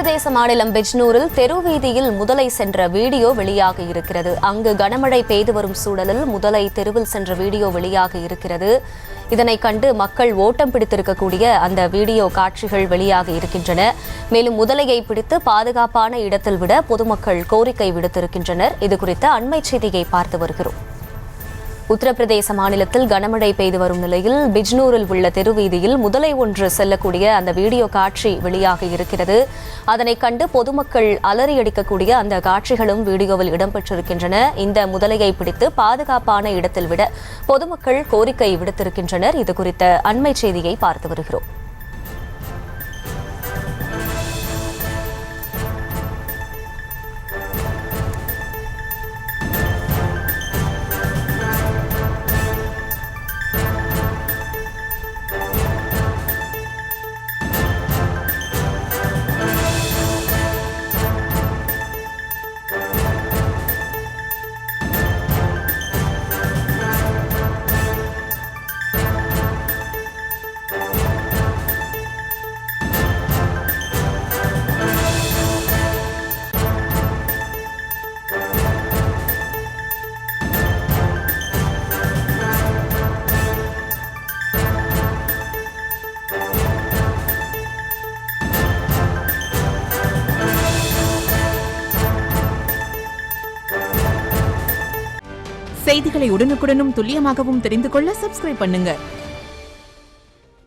உத்தரப்பிரதேச மாநிலம் பிஜ்னூரில் தெருவீதியில் முதலை சென்ற வீடியோ வெளியாகி இருக்கிறது. அங்கு கனமழை பெய்து வரும் சூழலில் முதலை தெருவில் சென்ற வீடியோ வெளியாகி இருக்கிறது. இதனை கண்டு மக்கள் ஓட்டம் பிடித்திருக்கக்கூடிய அந்த வீடியோ காட்சிகள் வெளியாகி இருக்கின்றன. மேலும் முதலையை பிடித்து பாதுகாப்பான இடத்தில் விட பொதுமக்கள் கோரிக்கை விடுத்திருக்கின்றனர். இதுகுறித்த அண்மை செய்தியை பார்த்து வருகிறோம். உத்தரப்பிரதேச மாநிலத்தில் கனமழை பெய்து வரும் நிலையில் பிஜ்னூரில் உள்ள தெருவீதியில் முதலை ஒன்று செல்லக்கூடிய அந்த வீடியோ காட்சி வெளியாகி இருக்கிறது. அதனை கண்டு பொதுமக்கள் அலறியடிக்கக்கூடிய அந்த காட்சிகளும் வீடியோவில் இடம்பெற்றிருக்கின்றன. இந்த முதலையை பிடித்து பாதுகாப்பான இடத்தில் விட பொதுமக்கள் கோரிக்கை விடுத்திருக்கின்றனர். இதுகுறித்த அண்மை செய்தியை பார்த்து வருகிறோம். செய்திகளை உடனுக்குடனும் துல்லியமாகவும் தெரிந்து கொள்ள சப்ஸ்கிரைப் பண்ணுங்க.